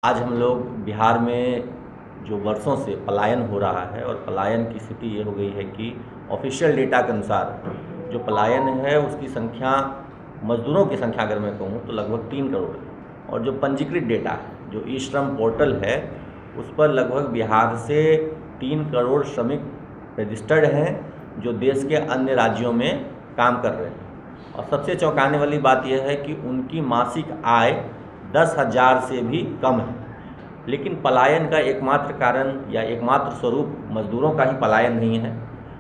आज हम लोग बिहार में जो वर्षों से पलायन हो रहा है और पलायन की स्थिति ये हो गई है कि ऑफिशियल डेटा के अनुसार जो पलायन है उसकी संख्या, मजदूरों की संख्या अगर मैं कहूँ तो लगभग 3 करोड़ है। और जो पंजीकृत डेटा है, जो ई श्रम पोर्टल है, उस पर लगभग बिहार से 3 करोड़ श्रमिक रजिस्टर्ड हैं जो देश के अन्य राज्यों में काम कर रहे हैं। और सबसे चौंकाने वाली बात यह है कि उनकी मासिक आय 10,000 से भी कम है। लेकिन पलायन का एकमात्र कारण या एकमात्र स्वरूप मजदूरों का ही पलायन नहीं है,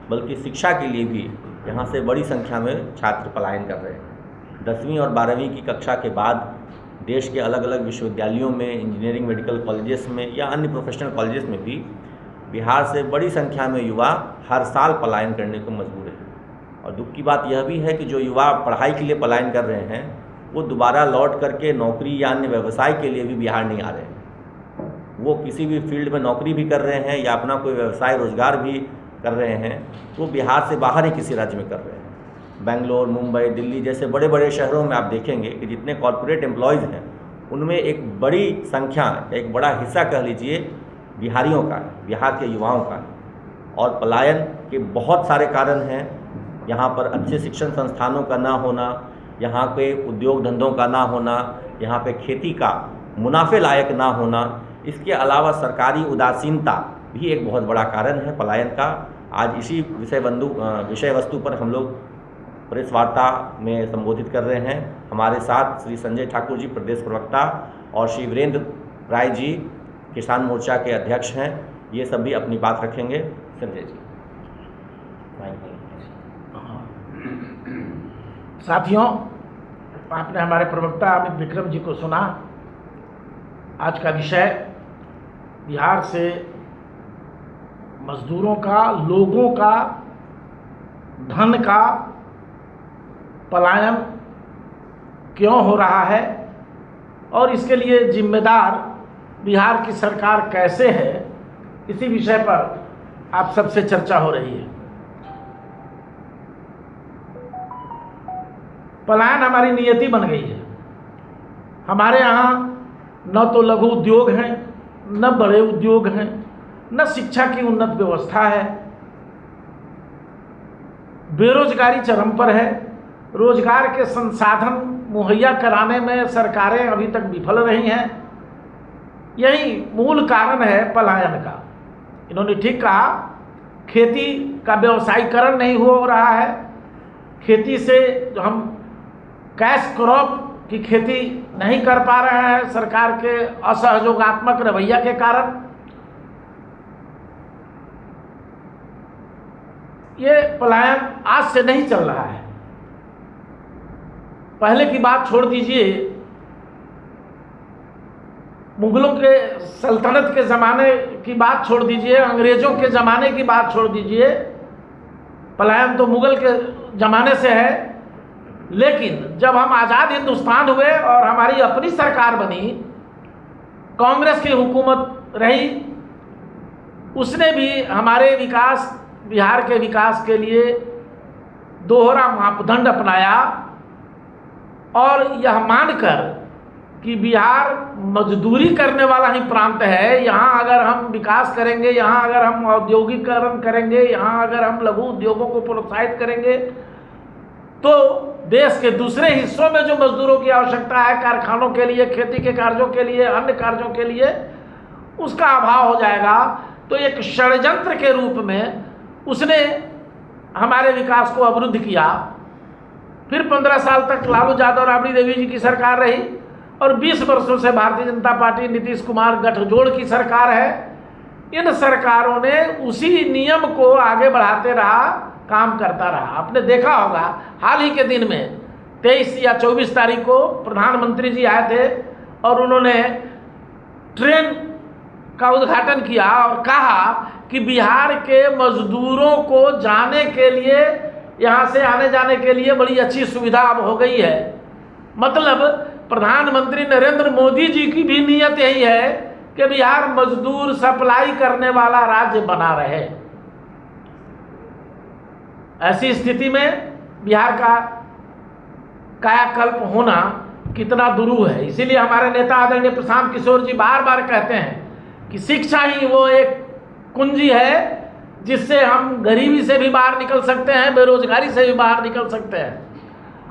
बल्कि शिक्षा के लिए भी यहाँ से बड़ी संख्या में छात्र पलायन कर रहे हैं। 10वीं और 12वीं की कक्षा के बाद देश के अलग अलग विश्वविद्यालयों में, इंजीनियरिंग मेडिकल कॉलेजेस में या अन्य प्रोफेशनल कॉलेजेस में भी बिहार से बड़ी संख्या में युवा हर साल पलायन करने को मजबूर हैं। और दुख की बात यह भी है कि जो युवा पढ़ाई के लिए पलायन कर रहे हैं वो दोबारा लौट करके नौकरी या अन्य व्यवसाय के लिए भी बिहार नहीं आ रहे हैं। वो किसी भी फील्ड में नौकरी भी कर रहे हैं या अपना कोई व्यवसाय रोजगार भी कर रहे हैं, वो बिहार से बाहर ही किसी राज्य में कर रहे हैं। बेंगलोर, मुंबई, दिल्ली जैसे बड़े बड़े शहरों में आप देखेंगे कि जितने कॉरपोरेट एम्प्लॉयज़ हैं उनमें एक बड़ी संख्या, एक बड़ा हिस्सा कह लीजिए बिहारियों का है, बिहार के युवाओं का है। और पलायन के बहुत सारे कारण हैं। यहाँ पर अच्छे शिक्षण संस्थानों का ना होना, यहाँ पे उद्योग धंधों का ना होना, यहाँ पे खेती का मुनाफे लायक ना होना, इसके अलावा सरकारी उदासीनता भी एक बहुत बड़ा कारण है पलायन का। आज इसी विषय वस्तु पर हम लोग प्रेस वार्ता में संबोधित कर रहे हैं। हमारे साथ श्री संजय ठाकुर जी, प्रदेश प्रवक्ता, और श्री वीरेंद्र राय जी, किसान मोर्चा के अध्यक्ष हैं। ये सब भी अपनी बात रखेंगे। संजय जी। साथियों, आपने हमारे प्रवक्ता अमित विक्रम जी को सुना। आज का विषय बिहार से मजदूरों का, लोगों का, धन का पलायन क्यों हो रहा है और इसके लिए जिम्मेदार बिहार की सरकार कैसे है, इसी विषय पर आप सबसे चर्चा हो रही है। पलायन हमारी नियति बन गई है। हमारे यहाँ न तो लघु उद्योग हैं, न बड़े उद्योग हैं, न शिक्षा की उन्नत व्यवस्था है। बेरोजगारी चरम पर है। रोजगार के संसाधन मुहैया कराने में सरकारें अभी तक विफल रही हैं। यही मूल कारण है पलायन का। इन्होंने ठीक कहा, खेती का व्यवसायीकरण नहीं हो रहा है। खेती से जो हम कैश क्रॉप की खेती नहीं कर पा रहे हैं सरकार के असहयोगात्मक रवैया के कारण। ये पलायन आज से नहीं चल रहा है। पहले की बात छोड़ दीजिए, मुगलों के सल्तनत के ज़माने की बात छोड़ दीजिए, अंग्रेज़ों के ज़माने की बात छोड़ दीजिए। पलायन तो मुगल के ज़माने से है। लेकिन जब हम आज़ाद हिंदुस्तान हुए और हमारी अपनी सरकार बनी, कांग्रेस की हुकूमत रही, उसने भी हमारे विकास, बिहार के विकास के लिए दोहरा मापदंड अपनाया और यह मानकर कि बिहार मजदूरी करने वाला ही प्रांत है, यहाँ अगर हम विकास करेंगे, यहाँ अगर हम औद्योगिकरण करेंगे, यहाँ अगर हम लघु उद्योगों को प्रोत्साहित करेंगे, तो देश के दूसरे हिस्सों में जो मजदूरों की आवश्यकता है कारखानों के लिए, खेती के कार्यों के लिए, अन्य कार्यों के लिए, उसका अभाव हो जाएगा। तो एक षड्यंत्र के रूप में उसने हमारे विकास को अवरुद्ध किया। फिर 15 साल तक लालू यादव, राबड़ी देवी जी की सरकार रही और 20 वर्षों से भारतीय जनता पार्टी, नीतीश कुमार गठजोड़ की सरकार है। इन सरकारों ने उसी नियम को आगे बढ़ाते रहा, काम करता रहा। आपने देखा होगा हाल ही के दिन में 23 या 24 तारीख को प्रधानमंत्री जी आए थे और उन्होंने ट्रेन का उद्घाटन किया और कहा कि बिहार के मजदूरों को जाने के लिए, यहाँ से आने जाने के लिए बड़ी अच्छी सुविधा अब हो गई है। मतलब प्रधानमंत्री नरेंद्र मोदी जी की भी नीयत यही है कि बिहार मजदूर सप्लाई करने वाला राज्य बना रहे। ऐसी स्थिति में बिहार का कायाकल्प होना कितना दुरूह है। इसीलिए हमारे नेता आदरणीय प्रशांत किशोर जी बार बार कहते हैं कि शिक्षा ही वो एक कुंजी है जिससे हम गरीबी से भी बाहर निकल सकते हैं, बेरोजगारी से भी बाहर निकल सकते हैं।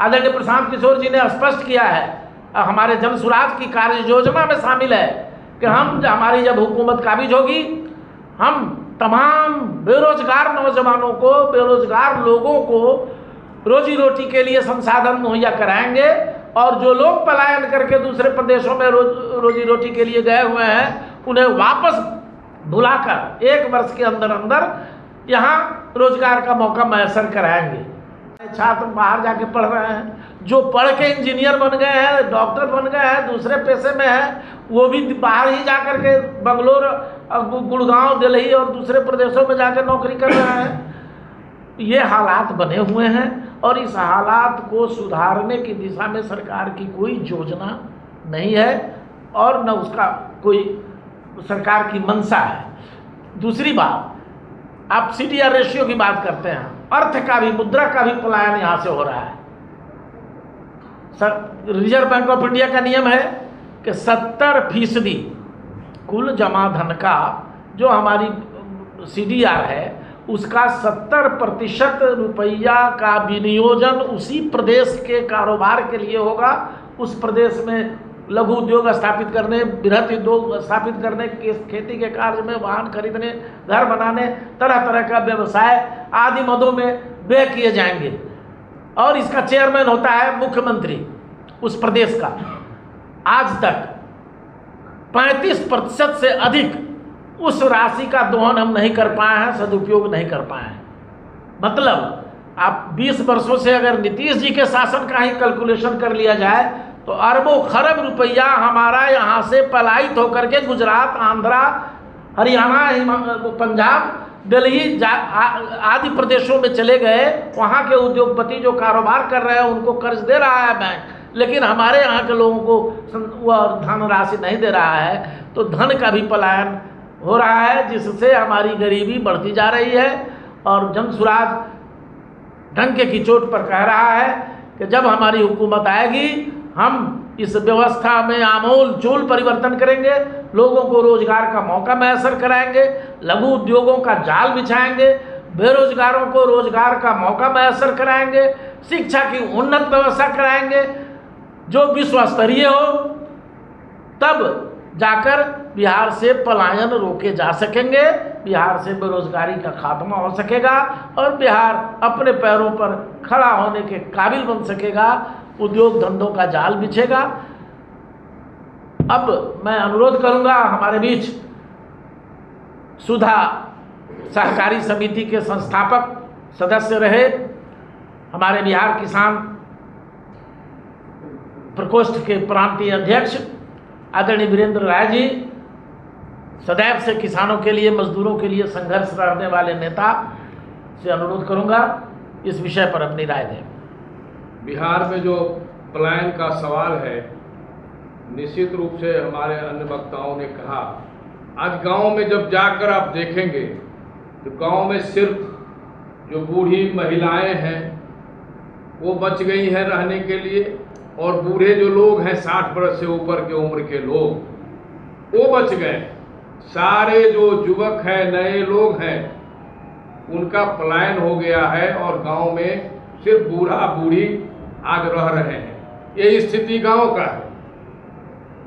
आदरणीय प्रशांत किशोर जी ने स्पष्ट किया है, हमारे जन सुराज की कार्य योजना में शामिल है कि हमारी जब हुकूमत काबिज होगी, हम तमाम बेरोजगार नौजवानों को, बेरोजगार लोगों को रोजी रोटी के लिए संसाधन मुहैया कराएंगे, और जो लोग पलायन करके दूसरे प्रदेशों में रोजी रोटी के लिए गए हुए हैं उन्हें वापस बुलाकर 1 वर्ष के अंदर अंदर यहाँ रोजगार का मौका मैसर कराएंगे। छात्र बाहर जाके पढ़ रहे हैं, जो पढ़ के इंजीनियर बन गए हैं, डॉक्टर बन गए हैं, दूसरे पेशे में हैं, वो भी बाहर ही जाकर के बंगलोर, गुड़गांव, दिल्ली और दूसरे प्रदेशों में जाकर नौकरी कर रहे हैं। ये हालात बने हुए हैं और इस हालात को सुधारने की दिशा में सरकार की कोई योजना नहीं है और न उसका कोई सरकार की मंशा है। दूसरी बात, आप CDR रेशियो की बात करते हैं, अर्थ का भी, मुद्रा का भी पलायन यहाँ से हो रहा है। रिजर्व बैंक ऑफ इंडिया का नियम है कि 70% कुल जमा धन का जो हमारी CDR है उसका 70% रुपया का विनियोजन उसी प्रदेश के कारोबार के लिए होगा। उस प्रदेश में लघु उद्योग स्थापित करने, बृहद उद्योग स्थापित करने, खेती के कार्य में, वाहन खरीदने, घर बनाने, तरह तरह का व्यवसाय आदि मदों में व्यय किए जाएंगे। और इसका चेयरमैन होता है मुख्यमंत्री उस प्रदेश का। आज तक 35% से अधिक उस राशि का दोहन हम नहीं कर पाए हैं, सदुपयोग नहीं कर पाए हैं। मतलब आप 20 वर्षों से अगर नीतीश जी के शासन का ही कैलकुलेशन कर लिया जाए तो अरबों खरब रुपया हमारा यहाँ से पलायित होकर के गुजरात, आंध्रा, हरियाणा, पंजाब, दिल्ली आदि प्रदेशों में चले गए। वहाँ के उद्योगपति जो कारोबार कर रहे हैं उनको कर्ज दे रहा है बैंक, लेकिन हमारे यहाँ के लोगों को वह धन राशि नहीं दे रहा है। तो धन का भी पलायन हो रहा है, जिससे हमारी गरीबी बढ़ती जा रही है। और जन सुराज डंके की चोट पर कह रहा है कि जब हमारी हुकूमत आएगी हम इस व्यवस्था में आमूल चूल परिवर्तन करेंगे, लोगों को रोजगार का मौका मैसर कराएंगे, लघु उद्योगों का जाल बिछाएंगे, बेरोजगारों को रोजगार का मौका मैसर कराएंगे, शिक्षा की उन्नत व्यवस्था कराएंगे जो विश्व स्तरीय हो। तब जाकर बिहार से पलायन रोके जा सकेंगे, बिहार से बेरोजगारी का खात्मा हो सकेगा और बिहार अपने पैरों पर खड़ा होने के काबिल बन सकेगा, उद्योग धंधों का जाल बिछेगा। अब मैं अनुरोध करूंगा, हमारे बीच सुधा सहकारी समिति के संस्थापक सदस्य रहे, हमारे बिहार किसान प्रकोष्ठ के प्रांतीय अध्यक्ष आदरणीय वीरेंद्र राय जी, सदैव से किसानों के लिए, मजदूरों के लिए संघर्ष करने वाले नेता से अनुरोध करूंगा इस विषय पर अपनी राय दें। बिहार में जो पलायन का सवाल है, निश्चित रूप से हमारे अन्य वक्ताओं ने कहा, आज गांव में जब जाकर आप देखेंगे तो गांव में सिर्फ जो बूढ़ी महिलाएं हैं वो बच गई हैं रहने के लिए, और बूढ़े जो लोग हैं 60 वर्ष से ऊपर के उम्र के लोग वो बच गए। सारे जो युवक हैं, नए लोग हैं, उनका पलायन हो गया है और गांव में सिर्फ बूढ़ा बूढ़ी आज रह रहे हैं। ये स्थिति गांव का है।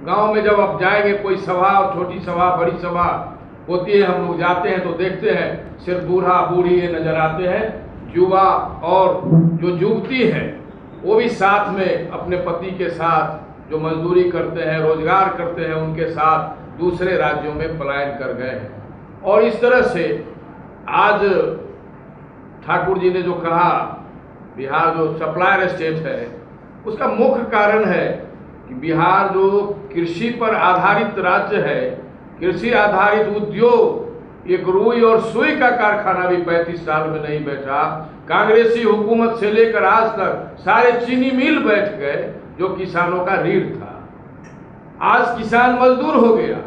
गांव में जब आप जाएंगे, कोई सभा, छोटी सभा, बड़ी सभा होती है, हम लोग जाते हैं तो देखते हैं सिर्फ बूढ़ा बूढ़ी ये नजर आते हैं। युवा और जो युवती है वो भी साथ में अपने पति के साथ जो मजदूरी करते हैं, रोजगार करते हैं, उनके साथ दूसरे राज्यों में पलायन कर गए हैं। और इस तरह से आज ठाकुर जी ने जो कहा, बिहार जो सप्लायर स्टेट है, उसका मुख्य कारण है कि बिहार जो कृषि पर आधारित राज्य है, कृषि आधारित उद्योग, एक रुई और सुई का कारखाना भी 35 साल में नहीं बैठा। कांग्रेसी हुकूमत से लेकर आज तक सारे चीनी मिल बैठ गए जो किसानों का रीढ़ था। आज किसान मजदूर हो गया।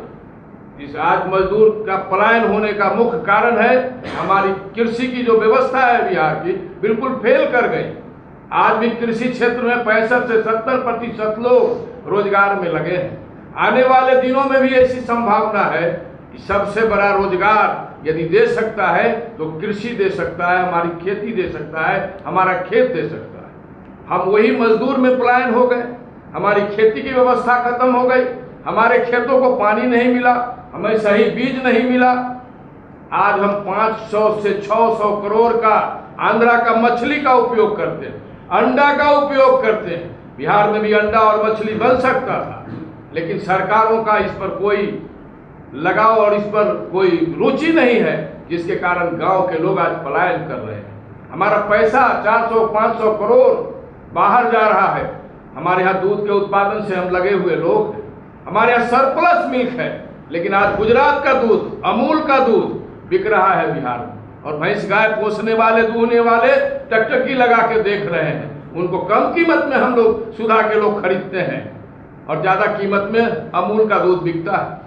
इस आज मजदूर का पलायन होने का मुख्य कारण है हमारी कृषि की जो व्यवस्था है बिहार की, बिल्कुल फेल कर गई। आज भी कृषि क्षेत्र में 65 से 70% लोग रोजगार में लगे हैं। आने वाले दिनों में भी ऐसी संभावना है कि सबसे बड़ा रोजगार यदि दे सकता है तो कृषि दे सकता है, हमारी खेती दे सकता है, हमारा खेत दे सकता है। हम वही मजदूर में पलायन हो गए, हमारी खेती की व्यवस्था खत्म हो गई, हमारे खेतों को पानी नहीं मिला, हमें सही बीज नहीं मिला। आज हम 500 से 600 करोड़ का आंध्रा का मछली का उपयोग करते हैं, अंडा का उपयोग करते हैं। बिहार में भी अंडा और मछली बन सकता था, लेकिन सरकारों का इस पर कोई लगाव और इस पर कोई रुचि नहीं है, जिसके कारण गांव के लोग आज पलायन कर रहे हैं। हमारा पैसा 400-500 करोड़ बाहर जा रहा है। हमारे यहाँ दूध के उत्पादन से हम लगे हुए लोग हैं, हमारे यहाँ सरप्लस मिल्क है, लेकिन आज गुजरात का दूध, अमूल का दूध बिक रहा है बिहार में। और भैंस गाय पोसने वाले, दूहने वाले टकटकी लगा के देख रहे हैं, उनको कम कीमत में हम लोग सुधा के लोग खरीदते हैं और ज्यादा कीमत में अमूल का दूध बिकता है।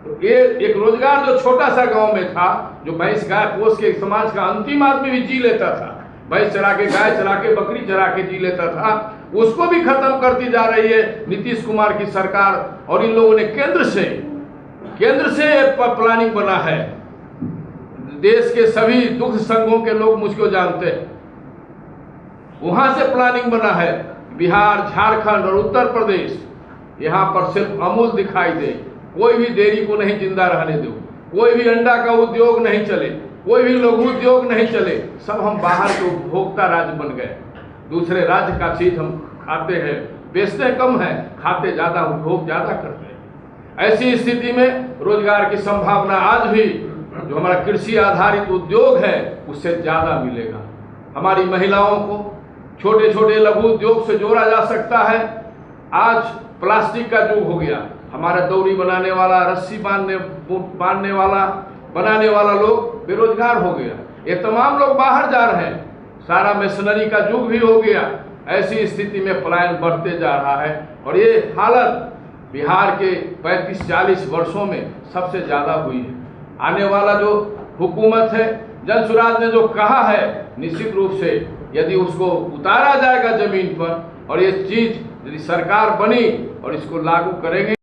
तो ये एक रोजगार जो छोटा सा गांव में था, जो भैंस गाय पोस के समाज का अंतिम आदमी भी जी लेता था, भैंस चरा के, गाय चरा के, बकरी चरा के जी लेता था, उसको भी खत्म करती जा रही है नीतीश कुमार की सरकार। और इन लोगों ने केंद्र से प्लानिंग बना है। देश के सभी दुख संघों के लोग मुझको जानते हैं, वहां से प्लानिंग बना है। बिहार, झारखंड और उत्तर प्रदेश, यहाँ पर सिर्फ अमूल दिखाई दे, कोई भी डेयरी को नहीं जिंदा रहने दो, कोई भी अंडा का उद्योग नहीं चले, कोई भी लघु उद्योग नहीं चले। सब हम बाहर के उपभोक्ता राज्य बन गए, दूसरे राज्य का चीज हम खाते हैं, बेचते कम है, खाते ज्यादा, उपभोग ज्यादा करते हैं। ऐसी स्थिति में रोजगार की संभावना आज भी जो हमारा कृषि आधारित उद्योग है उससे ज्यादा मिलेगा। हमारी महिलाओं को छोटे छोटे लघु उद्योग से जोड़ा जा सकता है। आज प्लास्टिक का युग हो गया, हमारा दौरी बनाने वाला, रस्सी बांधने वाला, बनाने वाला लोग बेरोजगार हो गया। ये तमाम लोग बाहर जा रहे हैं, सारा मशीनरी का युग भी हो गया। ऐसी स्थिति में पलायन बढ़ते जा रहा है और ये हालत बिहार के 35-40 वर्षों में सबसे ज्यादा हुई है। आने वाला जो हुकूमत है, जनसुराज ने जो कहा है, निश्चित रूप से यदि उसको उतारा जाएगा जमीन पर और ये चीज यदि सरकार बनी और इसको लागू करेंगे